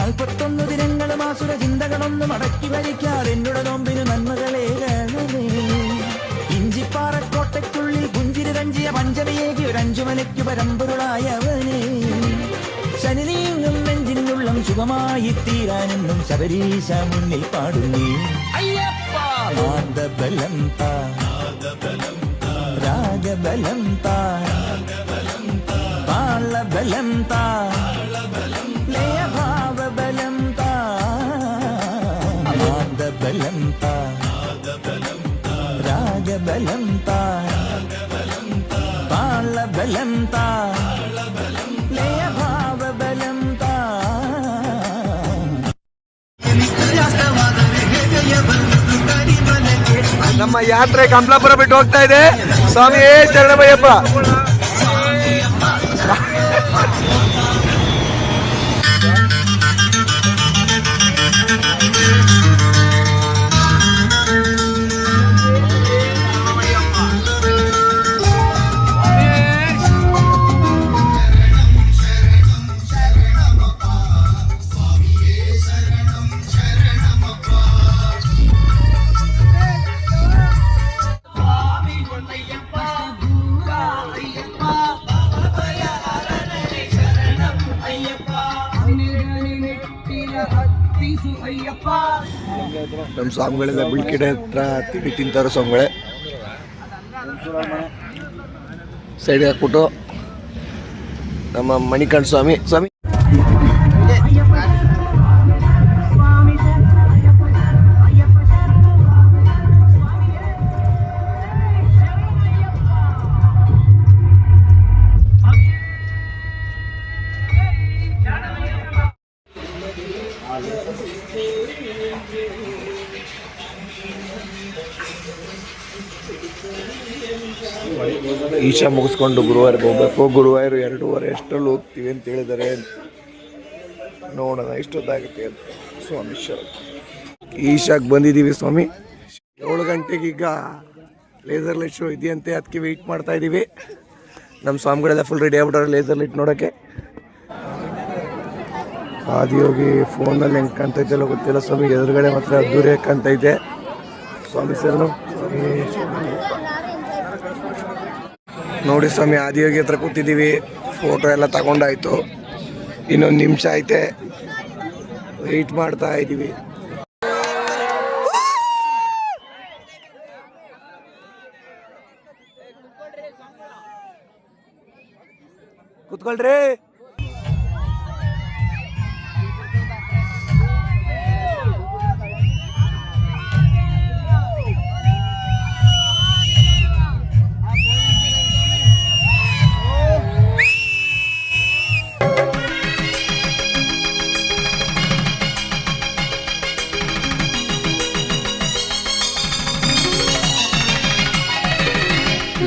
41 ദിനങ്ങളും ആസുര ചിന്തകളൊന്നും അടക്കി ഭരിക്കാതെ എന്നുടെ നോമ്പിനു നന്മകളെ ഇഞ്ചിപ്പാറക്കോട്ടയ്ക്കുള്ളിൽ പുഞ്ചിരി തഞ്ചിയ പഞ്ചമിയേകി ഒരു 5 മണിക്ക് പരമ്പൊരുളായവനെ ശനി നീങ്ങും നെഞ്ചിനുള്ളം സുഖമായി തീരാനെന്നും ശബരീശ മുന്നിൽ പാടുന്നേ നാദബലം താ രാഗബലം താ താളബലം താ ലയഭാവബലം താ നാദബലം താ രാഗബലം താ താളബലം താ ലയഭാവബലം താ. ನಮ್ಮ ಯಾತ್ರೆ ಕಮಲಾಪುರ ಬಿಟ್ಟು ಹೋಗ್ತಾ ಇದೆ. ಸ್ವಾಮಿ ಶರಣಮಯ್ಯಪ್ಪ. ನಮ್ಮ ಸ್ವಾಮಿಗಳೆಲ್ಲ ಬಿಳ್ಕಿಡೆ ಹತ್ರ ತಿಂಡಿ ತಿಂತಾರೆ. ಸ್ವಾಮಿಗಳೇ ಸೈಡ್ ಹಾಕ್ಬಿಟ್ಟು ನಮ್ಮ ಮಣಿಕಂಠ ಸ್ವಾಮಿ ಈಶಾ ಮುಗಿಸ್ಕೊಂಡು ಗುರುವಾರಕ್ಕೆ ಹೋಗ್ಬೇಕು. ಗುರುವಾರ 2:30 ಅಷ್ಟರಲ್ಲಿ ಹೋಗ್ತೀವಿ ಅಂತ ಹೇಳಿದ್ದಾರೆ. ನೋಡೋಣ ಎಷ್ಟೊತ್ತಾಗುತ್ತೆ ಅಂತ. ಸ್ವಾಮಿ ಈಶಾಕ್ಕೆ ಬಂದಿದ್ದೀವಿ ಸ್ವಾಮಿ. 7 ಗಂಟೆಗೆ ಈಗ ಲೇಸರ್ ಲೈಟ್ ಶೋ ಇದೆಯಂತೆ, ಅದಕ್ಕೆ ವೆಯ್ಟ್ ಮಾಡ್ತಾ ಇದ್ದೀವಿ. ನಮ್ಮ ಸ್ವಾಮಿಗಳೆಲ್ಲ ಫುಲ್ ರೆಡಿ ಆಗ್ಬಿಟ್ಟಾರೆ ಲೇಸರ್ ಲೈಟ್ ನೋಡೋಕ್ಕೆ. ಆದಿಯೋಗಿ ಫೋನಲ್ಲಿ ಹೆಂಗೆ ಕಾಣ್ತೈತೆಲ್ಲ ಗೊತ್ತಿಲ್ಲ ಸ್ವಾಮಿ. ಎದುರುಗಡೆ ಮಾತ್ರ ಅದ್ದೂರಿ ಕಾಣ್ತೈತೆ. ಸ್ವಾಮಿ ಸರ್ನು ನೋಡಿ ಸ್ವಾಮಿ, ಆದಿಯೋಗಿ ಹತ್ರ ಕೂತಿದ್ದೀವಿ. ಫೋಟೋ ಎಲ್ಲ ತಗೊಂಡಾಯ್ತು. ಇನ್ನೊಂದು ನಿಮಿಷ ಐತೆ, ವೆಯ್ಟ್ ಮಾಡ್ತಾ ಇದ್ದೀವಿ. ಕೂತ್ಕೊಳ್ರಿ.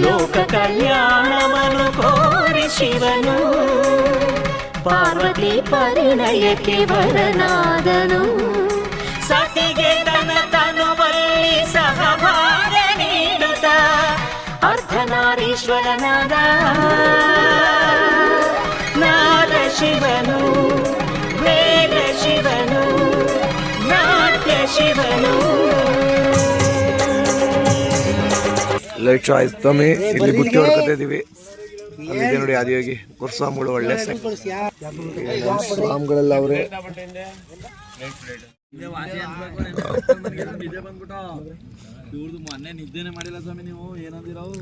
ಲೋಕ ಕಲ್ಯಾಣವನು ಕೋರಿ ಶಿವನು ಪಾರ್ವತಿ ಪರಿಣಯಕ್ಕೆ ವರನಾದನು. ಸತಿಗೆ ತನುವಲ್ಲಿ ಸಹಭಾಗ ನೀಡುತ್ತ ಅರ್ಧನಾರೀಶ್ವರನಾದ ನಾದ ಶಿವನು, ವೇದ ಶಿವನು, ನಾಟ್ಯ ಶಿವನು. ಲೈಟ್ ಶೋ ಆಯ್ತು ಸ್ವಾಮಿ. ಇಲ್ಲಿ ಬುತ್ತಿ ಹೊಡ್ಕೊತಾ ಇದ್ದೀವಿ. ಅಲ್ಲಿದೆ ನೋಡಿ ಆದಿಯೋಗಿ ಗುರುಸ್ವಾಮಿಗಳು. ಒಳ್ಳೆ ಸ್ವಾಮಿಗಳೆಲ್ಲ ಅವರೇ. ನಿದ್ದೆನೆ ಮಾಡಿಲ್ಲ ಸ್ವಾಮಿ. ನೀವು ಏನಂದಿರಾವು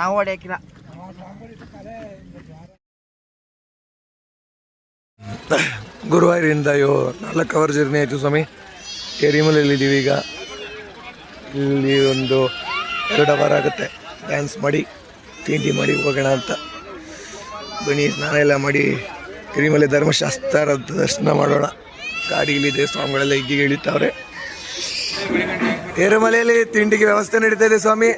ನಾವು ಹೊಡೆಯಕ್ಕಿಲ್ಲ. ಗುರುವಾರಿಂದ 4 ಅವರ್ ಜರ್ನಿ ಆಯಿತು ಸ್ವಾಮಿ. ಎರಿಮಲೆಯಲ್ಲಿದ್ದೀವಿ ಈಗ. ಇಲ್ಲಿ ಒಂದು 2 ಅವರ್ ಆಗುತ್ತೆ. ಡ್ಯಾನ್ಸ್ ಮಾಡಿ ತಿಂಡಿ ಮಾಡಿ ಹೋಗೋಣ ಅಂತ ಬನ್ನಿ. ಸ್ನಾನ ಎಲ್ಲ ಮಾಡಿ ಎರಿಮಲೆ ಧರ್ಮಶಾಸ್ತ್ರದ ದರ್ಶನ ಮಾಡೋಣ. ಗಾಡಿ ಇಲ್ಲಿದೆ, ಸ್ವಾಮಿಗಳೆಲ್ಲ ಹಿಗ್ಗಿಗೆ ಇಳಿತಾವ್ರೆ. ಎರಿಮಲೆಯಲ್ಲಿ ತಿಂಡಿಗೆ ವ್ಯವಸ್ಥೆ ನಡೀತಾ ಇದೆ ಸ್ವಾಮಿ.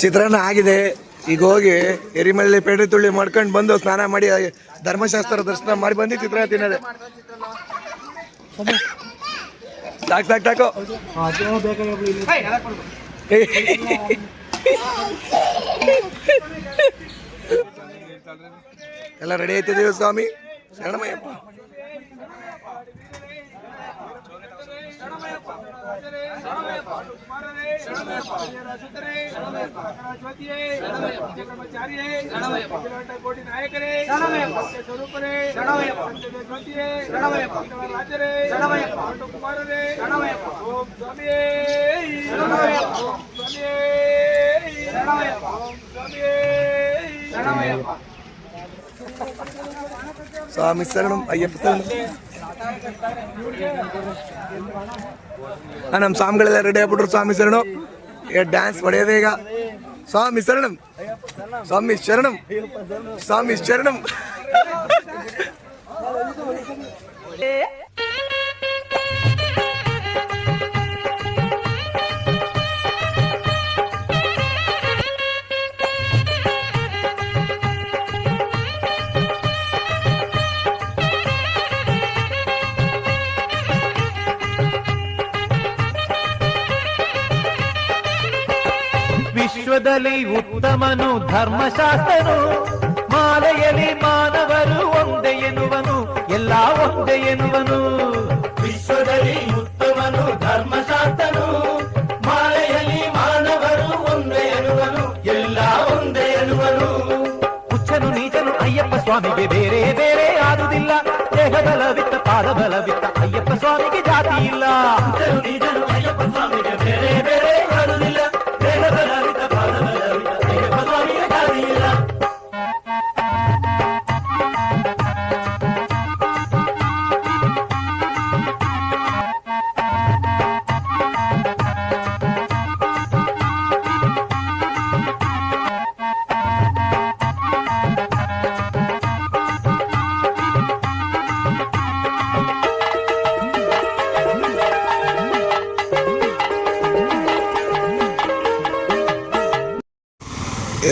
ಚಿತ್ರಾನ್ನ ಆಗಿದೆ. ಈಗ ಹೋಗಿ ಎರಿಮಲೆ ಪೇಟೆ ತುಳ್ಳಿ ಮಾಡ್ಕೊಂಡು ಬಂದು ಸ್ನಾನ ಮಾಡಿ ಧರ್ಮಶಾಸ್ತ್ರ ದರ್ಶನ ಮಾಡಿ ಬಂದು ಚಿತ್ರಾನ್ನ ತಿನ್ನೋದೆ. ಸಾಕು ಸಾಕು ಸಾಕು ಎಲ್ಲ ರೆಡಿ ಆಯ್ತಿದ್ದೀವಿ ಸ್ವಾಮಿ ಶರಣಮಯ್ಯಪ್ಪ. ಕೋಟಿ ನಾಯಕರೇ ಸ್ವರೂಪರೇ ರಾಜರೇ ಕುಮಾರರೇ ಓಂ ಸ್ವಾಮಿಯೇ ಓಂ ಸ್ವಾಮಿಯೇ ಓಂ ಸ್ವಾಮಿಯೇ ಸ್ವಾಮಿ ಶರಣಂ ಅಯ್ಯಪ್ಪ ಶರಣಂ. ನಮ್ಮ ಸ್ವಾಮಿಗಳೆಲ್ಲ ರೆಡಿ ಆಗ್ಬಿಟ್ರು. ಸ್ವಾಮಿ ಶರಣು ಡ್ಯಾನ್ಸ್ ಹೊಡೆಯೋದೇ ಈಗ. ಸ್ವಾಮಿ ಶರಣಂ ಸ್ವಾಮಿ ಶರಣಂ ಸ್ವಾಮಿ ಶರಣಂ. ವಿಶ್ವದಲ್ಲಿ ಉತ್ತಮನು ಧರ್ಮಶಾಸ್ತ್ರನು, ಮಾಲೆಯಲ್ಲಿ ಮಾನವರು ಒಂದೇ ಎನ್ನುವನು, ಎಲ್ಲ ಒಂದೇ ಎನ್ನುವನು. ವಿಶ್ವದಲ್ಲಿ ಉತ್ತಮನು ಧರ್ಮಶಾಸ್ತ್ರನು, ಮಾಲೆಯಲ್ಲಿ ಮಾನವರು ಒಂದೇ ಎನ್ನುವನು, ಎಲ್ಲ ಒಂದೇ ಎನ್ನುವನು. ಹುಚ್ಚನು ನೀಚನು ಅಯ್ಯಪ್ಪ ಸ್ವಾಮಿಗೆ ಬೇರೆ ಬೇರೆ ಆದುದಿಲ್ಲ, ದೇಹಬಲವಿತ್ತ ಪಾದಬಲವಿತ್ತ ಅಯ್ಯಪ್ಪ ಸ್ವಾಮಿಗೆ ಜಾತಿ ಇಲ್ಲ. ಹುಚ್ಚನು ನೀಚನು ಅಯ್ಯಪ್ಪ ಸ್ವಾಮಿಗೆ ಬೇರೆ ಬೇರೆ ಆದುದಿಲ್ಲ, ದೇಹಬಲವಿತ್ತ ಪಾದಬಲವಿತ್ತ ಅಯ್ಯಪ್ಪ ಸ್ವಾಮಿಗೆ ಜಾತಿ ಇಲ್ಲ.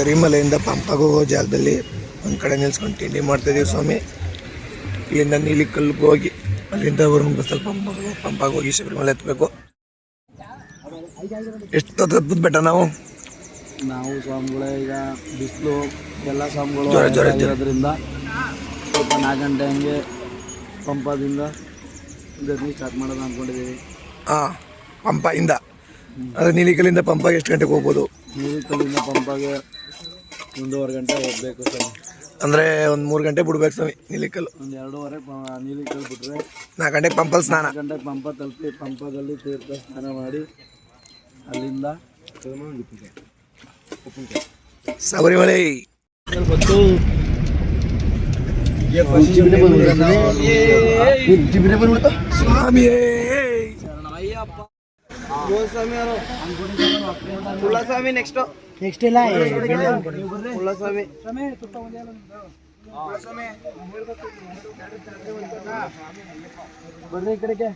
ಎರಿಮಲೆಯಿಂದ ಪಂಪಾಗ ಹೋಗೋ ಜಾಗದಲ್ಲಿ ಒಂದು ಕಡೆ ನಿಲ್ಸ್ಕೊಂಡು ತಿಂಡಿ ಮಾಡ್ತಾಯಿದ್ದೀವಿ ಸ್ವಾಮಿ. ಇಲ್ಲಿಂದ ನೀಲಿಕಲ್ಲಿಗೆ ಹೋಗಿ ಅಲ್ಲಿಂದ ವರುಣ್ ಬಸ್ಸಲ್ಲಿ ಪಂಪಾಗ ಹೋಗಿ ಶಬರಿಮಲೆ ಎತ್ತಬೇಕು. ಎಷ್ಟು ಹತ್ತು ಬೆಟ್ಟ ನಾವು ಸ್ವಾಮಿಗಳೇ ಈಗ ಬಿಸಿಲು ಎಲ್ಲ ಸ್ವಾಮಿಗಳು ಜ್ವರ ಇರೋದ್ರಿಂದ ಸ್ವಲ್ಪ 4 ಗಂಟೆ ಹಂಗೆ ಪಂಪದಿಂದ ಜರ್ನಿ ಸ್ಟಾರ್ಟ್ ಮಾಡೋದು ಅಂದ್ಕೊಂಡಿದ್ದೀವಿ. ಹಾಂ, ಪಂಪದಿಂದ ಅದೇ ನೀಲಿಕಲ್ಲಿಂದ ಪಂಪಾಗೆ ಎಷ್ಟು ಗಂಟೆಗೆ ಹೋಗ್ಬೋದು? ನೀಲಿಕಲ್ಲಿಂದ ಪಂಪಾಗೆ 1.5 ಗಂಟೆ ಹೋಗ್ಬೇಕು ಸ್ವಾಮಿ. ಅಂದರೆ ಒಂದು 3 ಗಂಟೆ ಬಿಡ್ಬೇಕು ಸ್ವಾಮಿ ನೀಲಿಕಲ್ಲು. ಒಂದು 2:30 ನೀಲಿಕಲ್ ಬಿಟ್ಟರೆ 4 ಗಂಟೆಗೆ ಪಂಪಲ್ಲಿ ಸ್ನಾನ. 4 ಗಂಟೆಗೆ ಪಂಪ ತಲುಪಿ ಪಂಪದಲ್ಲಿ ತೀರ್ಥ ಸ್ನಾನ ಮಾಡಿ ಅಲ್ಲಿಂದ ಶಬರಿಮಲೆ ಸ್ವಾಮಿಯೇ ಸ್ವಾಮಿ ನೆಕ್ಸ್ಟ್ ಇಲ್ಲ ಸ್ವಾಮಿ ಬರ್ರಿ ಈ ಕಡೆಗೆ.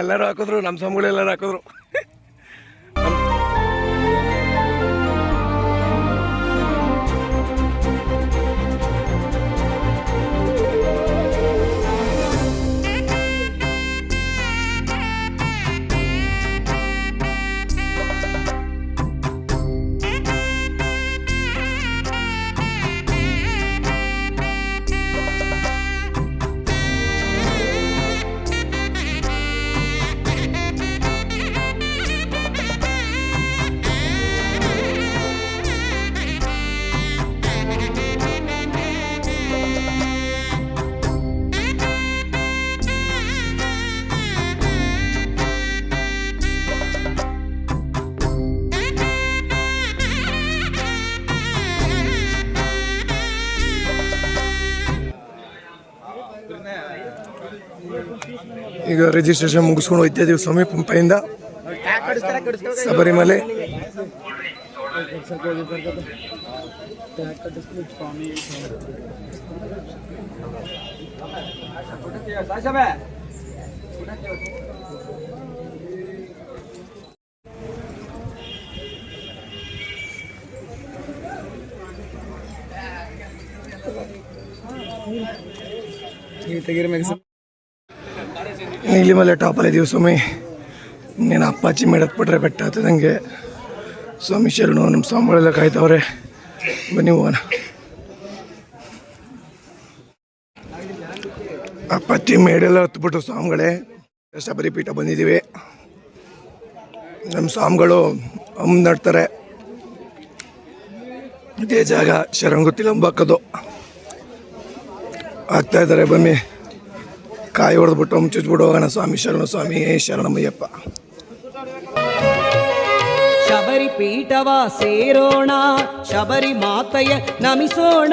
ಎಲ್ಲರೂ ಹಾಕಿದ್ರು, ನಮ್ಮ ಸ್ವಾಮಿಗಳು ಎಲ್ಲರೂ ಹಾಕಿದ್ರು. ಈಗ ರಿಜಿಸ್ಟ್ರೇಷನ್ ಮುಗಿಸ್ಕೊಂಡು ಹೋಗ್ತಾ ಇದೀವಿ ಸ್ವಾಮಿ ಪಂಪೆಯಿಂದ ಶಬರಿಮಲೆ. ನೀಲಿಮಲೆ ಟಾಪಲ್ಲಿ ಇದೀವಿ ಸ್ವಾಮಿ. ನೀನು ಅಪ್ಪಾಚಿ ಮೇಡತ್ ಬಿಟ್ರೆ ಬೆಟ್ಟ ಹತ್ತದಂಗೆ. ಸ್ವಾಮಿ ಶರಣು, ನಮ್ಮ ಸ್ವಾಮಿಗಳೆಲ್ಲ ಕಾಯ್ತವ್ರೆ, ಬನ್ನಿ ಹೋಗೋಣ. ಅಪ್ಪಾಚಿ ಮೇಡೆಲ್ಲ ಹತ್ಬಿಟ್ಟು ಸ್ವಾಮಿಗಳೇ ಶಬರಿ ಪೀಠ ಬಂದಿದ್ದೀವಿ. ನಮ್ಮ ಸ್ವಾಮಿಗಳು ನಡ್ತಾರೆ. ಇದೇ ಜಾಗ ಶರಂಗುತ್ತಿಲ್ಲ ಅಂಬಾಕೋದು ಆಗ್ತಾ ಇದ್ದಾರೆ. ಬನ್ನಿ ಕಾಯಿ ಹೊಡೆದ್ಬಿಟ್ಟು ಚುಚ್ಬಿಟ್ಟು ಹೋಗೋಣ. ಸ್ವಾಮಿ ಶರಣು, ಸ್ವಾಮಿ ಶರಣಮಯ್ಯಪ್ಪ. ಶಬರಿ ಪೀಠವ ಸೇರೋಣ, ಶಬರಿ ಮಾತೆಯ ನಮಿಸೋಣ.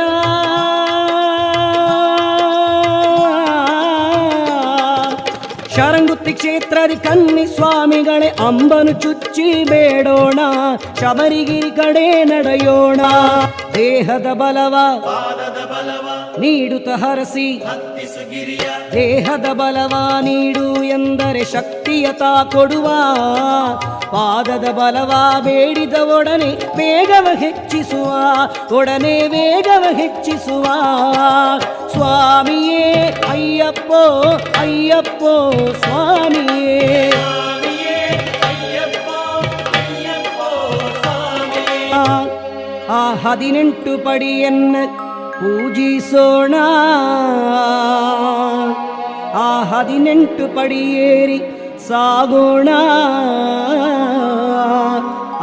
ಶರಂಗುತ್ತಿ ಕ್ಷೇತ್ರದಿ ಕನ್ನಿ ಸ್ವಾಮಿಗಳೇ ಅಂಬನು ಚುಚ್ಚಿ ಬೇಡೋಣ. ಶಬರಿಗಿರಿ ಕಡೆ ನಡೆಯೋಣ. ದೇಹದ ಬಲವ ನೀಡುತ್ತ ಹರಸಿ, ದೇಹದ ಬಲವ ನೀಡು ಎಂದರೆ ಶಕ್ತಿಯ ತಾ ಕೊಡುವ. ಪಾದದ ಬಲವ ಬೇಡಿದ ಒಡನೆ ವೇಗವ ಹೆಚ್ಚಿಸುವ, ಒಡನೆ ವೇಗವ ಹೆಚ್ಚಿಸುವ. ಸ್ವಾಮಿಯೇ ಅಯ್ಯಪ್ಪೋ ಅಯ್ಯಪ್ಪೋ ಸ್ವಾಮಿಯೇ. ಆ 18 ಪಡಿಯನ್ನ ಪೂಜಿಸೋಣ. ಆ 18 ಪಡಿಯೇರಿ ಸಾಗೋಣ.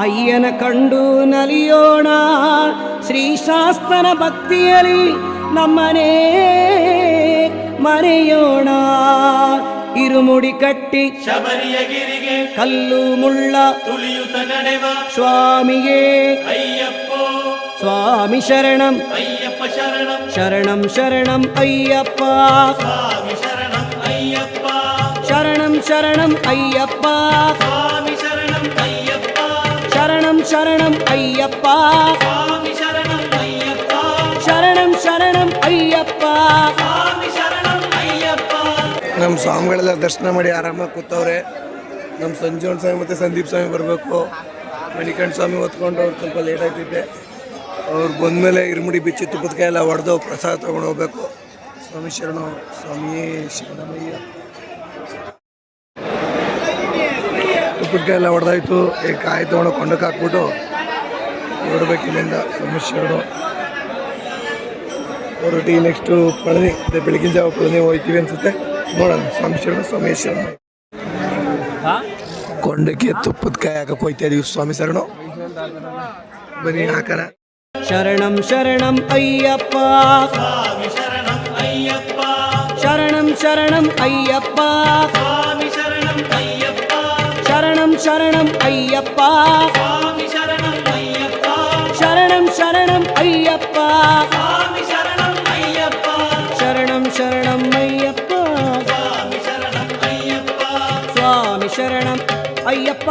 ಅಯ್ಯನ ಕಂಡು ನಲಿಯೋಣ. ಶ್ರೀಶಾಸ್ತನ ಭಕ್ತಿಯಲ್ಲಿ ನಮ್ಮನೆ ಮರೆಯೋಣ. ಇರುಮುಡಿ ಕಟ್ಟಿ ಶಬರಿಯ ಗಿರಿಗೆ ಕಲ್ಲು ಮುಳ್ಳ ತುಳಿಯುತ್ತ ನಡೆವ ಸ್ವಾಮಿಯೇ ಅಯ್ಯಪ್ಪೋ. ಸ್ವಾಮಿ ಶರಣಂ ಅಯ್ಯಪ್ಪ ಶರಣಂ, ಶರಣಂ ಶರಣಂ ಅಯ್ಯಪ್ಪ. ಸ್ವಾಮಿ ಶರಣಂ ಅಯ್ಯಪ್ಪ. ಶರಣಂ ಶರಣಂ ಅಯ್ಯಪ್ಪ. ಸ್ವಾಮಿ ಶರಣಂ ಅಯ್ಯಪ್ಪ. ಶರಣಂ ಶರಣಂ ಅಯ್ಯಪ್ಪ. ಸ್ವಾಮಿ ಶರಣಂ ಅಯ್ಯಪ್ಪ. ಶರಣಂ ಶರಣಂ ಅಯ್ಯಪ್ಪ. ಸ್ವಾಮಿ ಶರಣಂ ಅಯ್ಯಪ್ಪ. ನಮ್ಮ ಸ್ವಾಮಿಗಳೆಲ್ಲ ದರ್ಶನ ಮಾಡಿ ಆರಾಮಾಗಿ ಕೂತವ್ರೆ. ನಮ್ಮ ಸಂಜೀವನ್ ಸ್ವಾಮಿ ಮತ್ತು ಸಂದೀಪ್ ಸ್ವಾಮಿ ಬರಬೇಕು. ಮಣಿಕಂಠ ಸ್ವಾಮಿ ಹೊತ್ಕೊಂಡು ಅವ್ರು ಸ್ವಲ್ಪ ಲೇಟ್ ಆಗ್ತಿದ್ದೆ. ಅವ್ರು ಬಂದಮೇಲೆ ಇರುಮುಡಿ ಬಿಚ್ಚಿ ತುಪ್ಪದಕಾಯಿ ಎಲ್ಲ ಹೊಡೆದು ಪ್ರಸಾದ ತೊಗೊಂಡು ಹೋಗ್ಬೇಕು. ಸ್ವಾಮಿ ಶರಣು, ಸ್ವಾಮಿಯೇ ಶರಣಮಯ್ಯ. ತುಪ್ಪದಕಾಯಿ ಎಲ್ಲ ಹೊಡೆದಾಯ್ತು. ಈ ಕಾಯಿ ತೊಗೊಂಡು ಕೊಂಡಕ್ಕೆ ಹಾಕ್ಬಿಟ್ಟು ಹೊರಡ್ಬೇಕು ಇಲ್ಲಿಂದ. ಸ್ವಾಮಿ ಶರಣು ಹೊರಟಿ ನೆಕ್ಸ್ಟು ಪಳನಿ. ಅದೇ ಬೆಳಗಿನ ಜಾವ ಪಳನಿ ಹೋಗ್ತೀವಿ ಅನ್ಸುತ್ತೆ, ನೋಡೋಣ. ಸ್ವಾಮಿ ಶರಣು, ಸ್ವಾಮಿ ಶರಣು. ಕೊಂಡಕ್ಕೆ ತುಪ್ಪದಕಾಯಿ ಹಾಕಕ್ಕೆ ಹೋಗ್ತಾ ಇದೀವಿ. ಸ್ವಾಮಿ ಶರಣು, ಬನ್ನಿ ಹಾಕೋಣ. ಶರಣಂ ಶರಣಂ ಅಯ್ಯಪ್ಪ. ಸ್ವಾಮಿ ಶರಣಂ ಅಯ್ಯಪ್ಪ. ಶರಣಂ ಶರಣಂ ಅಯ್ಯಪ್ಪ. ಸ್ವಾಮಿ ಶರಣಂ ಅಯ್ಯಪ್ಪ. ಶರಣಂ ಶರಣಂ ಅಯ್ಯಪ್ಪ. ಸ್ವಾಮಿ ಶರಣಂ ಅಯ್ಯಪ್ಪ. ಶರಣಂ ಶರಣಂ ಅಯ್ಯಪ್ಪ. ಸ್ವಾಮಿ ಶರಣಂ ಅಯ್ಯಪ್ಪ. ಶರಣಂ ಶರಣಂ ಅಯ್ಯಪ್ಪ. ಸ್ವಾಮಿ ಶರಣಂ ಅಯ್ಯಪ್ಪ. ಸ್ವಾಮಿ ಶರಣಂ ಅಯ್ಯಪ್ಪ.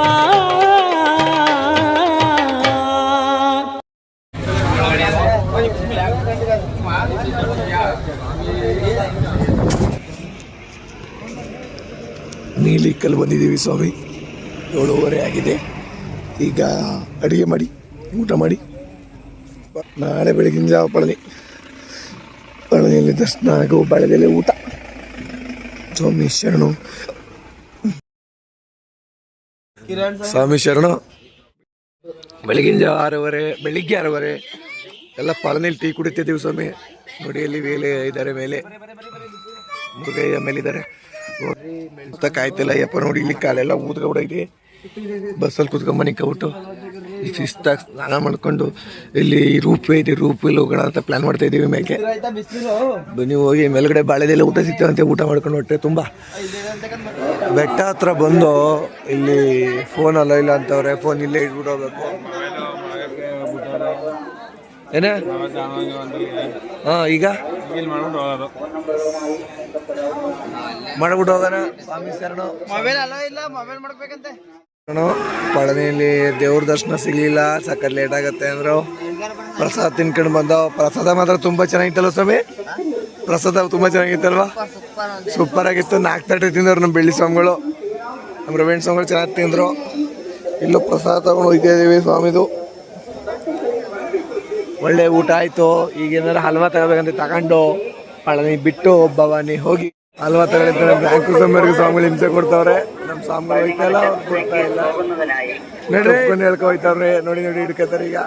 ನೀಲಿಕಲ್ ಬಂದಿದ್ದೀವಿ ಸ್ವಾಮಿ. 7:30 ಆಗಿದೆ. ಈಗ ಅಡುಗೆ ಮಾಡಿ ಊಟ ಮಾಡಿ ನಾಳೆ ಬೆಳಗಿನ ಜಾವ ಪಳನಿಯಲ್ಲಿ ದರ್ಶನ ಆಗೋ ಬಾಳೆದೆಲೆ ಊಟ. ಸ್ವಾಮಿ ಶರಣು, ಸ್ವಾಮಿ ಶರಣು. ಬೆಳಗಿನ ಜಾವ 6:30, ಬೆಳಿಗ್ಗೆ 6:30 ಎಲ್ಲ ಪಳನಿಯಲ್ಲಿ ಟೀ ಕುಡಿತಿದ್ದೀವಿ ಸ್ವಾಮಿ. ನೋಡಿ ಅಲ್ಲಿ ಮೇಲೆ ಇದ್ದಾರೆ, ಮೇಲೆ ಮುರುಗಯ್ಯ ಮೇಲಿದ್ದಾರೆ. ಕಾಯ್ತಿಲ್ಲ ಅಯ್ಯಪ್ಪ. ನೋಡಿ ಇಲ್ಲಿ ಕಾಲೆಲ್ಲ ಊದ್ಕೊಂಡೈತಿ. ಬಸ್ಸಲ್ಲಿ ಕೂತ್ಕೊಂಡು ಮನೆ ಕಬಿಟ್ಟು ಶಿಸ್ತಾಗಿ ಸ್ನಾನ ಮಾಡ್ಕೊಂಡು ಇಲ್ಲಿ ರೂಪೇ ಇದೆ, ರೂಪಲ್ಲಿ ಹೋಗೋಣ ಅಂತ ಪ್ಲಾನ್ ಮಾಡ್ತಾ ಇದ್ದೀವಿ. ಮೇಲೆ ಬನ್ನಿ ಹೋಗಿ ಮೇಲ್ಗಡೆ ಬಾಳೆದೆಲ್ಲ ಊಟ ಸಿಗ್ತಾವಂತೆ. ಊಟ ಮಾಡ್ಕೊಂಡು ಹೊಟ್ಟೆ ತುಂಬ ಬೆಟ್ಟ ಹತ್ರ ಬಂದು ಇಲ್ಲಿ ಫೋನ್ ಅಲ್ಲ ಇಲ್ಲ ಅಂತವ್ರೆ. ಫೋನ್ ಇಲ್ಲೇ ಇಟ್ಬಿಟ್ಟು ಹೋಗ್ಬೇಕು. ಏನೇ ಹಾಂ ಈಗ ಮಾಡ್ಬಿಟ್ಟು ಹೋಗೋಣ. ಸ್ವಾಮಿ ಶರಣು. ಮೊಬೈಲ್ ಅಲ್ಲ ಇಲ್ಲ, ಮೊಬೈಲ್ ಮಾಡ್ಬೇಕಂತೆ. ಪಳನಿಯಲ್ಲಿ ದೇವ್ರ ದರ್ಶನ ಸಿಗ್ಲಿಲ್ಲ, ಸಖತ್ ಲೇಟ್ ಆಗತ್ತೆ ಅಂದ್ರು. ಪ್ರಸಾದ ತಿನ್ಕೊಂಡು ಬಂದೋ. ಪ್ರಸಾದ ಮಾತ್ರ ತುಂಬ ಚೆನ್ನಾಗಿತ್ತಲ್ವ ಸ್ವಾಮಿ? ಪ್ರಸಾದ ತುಂಬ ಚೆನ್ನಾಗಿತ್ತಲ್ವಾ? ಸೂಪರ್ ಆಗಿತ್ತು. 4 ತಟ್ಟೆ ತಿಂದವ್ರು ನಮ್ಮ ಬೆಳ್ಳಿ ಸ್ವಾಮಿಗಳು, ನಮ್ಮ ರವೀಣ್ ಸ್ವಾಮಿಗಳು ಚೆನ್ನಾಗಿ ತಿಂದರು. ಇಲ್ಲೂ ಪ್ರಸಾದ ತಗೊಂಡು ಹೋಗ್ತಾ ಇದ್ದೀವಿ ಸ್ವಾಮಿದು. ಒಳ್ಳೆ ಊಟ ಆಯಿತು. ಈಗ ಏನಾರು ಹಲ್ವಾ ತಗೋಬೇಕಂತ ತಗೊಂಡು ಪಳನಿ ಬಿಟ್ಟು ಭವಾನಿ ಹೋಗಿ ಹಲ್ವಾ ತಗೊಂಡಿರ್ತಾರೆ. ಬ್ಯಾಂಕು ಸ್ವಾಮಿಯವ್ರಿಗೆ ಸ್ವಾಮಿಗಳು ಹಿಂಸೆ ಕೊಡ್ತಾವ್ರೆ. ನಮ್ಮ ಸ್ವಾಮಿಗಳು ಹೋಯ್ತಾ ಇಲ್ಲ, ಅವ್ರು ಕೊಡ್ತಾ ಇಲ್ಲ. ನಡ್ಕೊಂಡು ಹೇಳ್ಕೊ ಹೋಯ್ತಾವ್ರೆ. ನೋಡಿ ಹಿಡ್ಕೊತಾರೆ ಈಗ.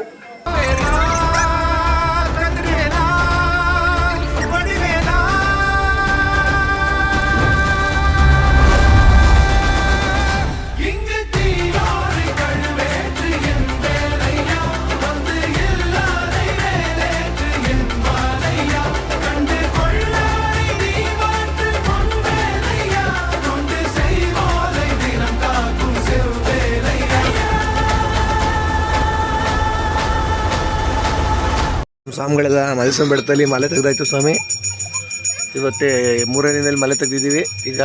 ಸ್ವಾಮಿಗಳೆಲ್ಲ ಮಲ್ಸ್ವಾಮಿ ಬೆಟ್ಟದಲ್ಲಿ ಮಲೆ ತೆಗೆದಾಯ್ತು ಸ್ವಾಮಿ. ಇವತ್ತೇ 3ನೇ ದಿನದಲ್ಲಿ ಮಲೆ ತೆಗೆದಿದ್ದೀವಿ. ಈಗ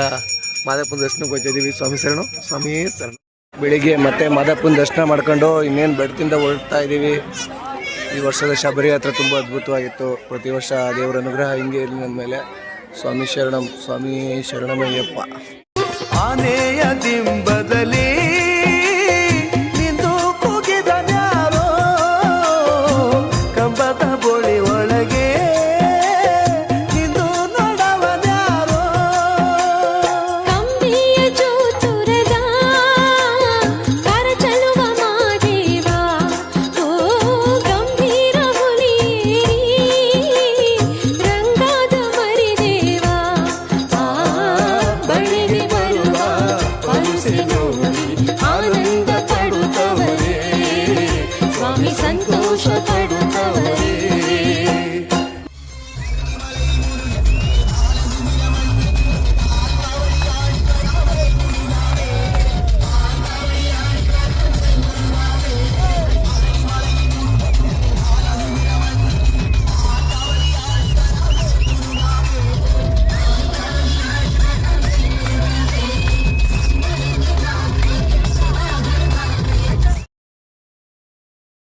ಮಾದಪ್ಪನ ದರ್ಶನಕ್ಕೆ ಹೋಗ್ತಾ ಇದ್ದೀವಿ. ಸ್ವಾಮಿ ಶರಣು, ಸ್ವಾಮಿ ಶರಣು. ಬೆಳಿಗ್ಗೆ ಮತ್ತೆ ಮಾದಪ್ಪನ ದರ್ಶನ ಮಾಡ್ಕೊಂಡು ಇನ್ನೇನು ಬೆಟ್ಟದಿಂದ ಹೊರಡ್ತಾ ಇದ್ದೀವಿ. ಈ ವರ್ಷದ ಶಬರಿ ಯಾತ್ರೆ ತುಂಬ ಅದ್ಭುತವಾಗಿತ್ತು. ಪ್ರತಿ ವರ್ಷ ದೇವರ ಅನುಗ್ರಹ ಹಿಂಗೆ ಇರಲಿ ನನ್ನ ಮೇಲೆ. ಸ್ವಾಮಿ ಶರಣಂ, ಸ್ವಾಮಿ ಶರಣಮಯ್ಯಪ್ಪ. ಆನೆಯ ದಿಂಬದಲ್ಲಿ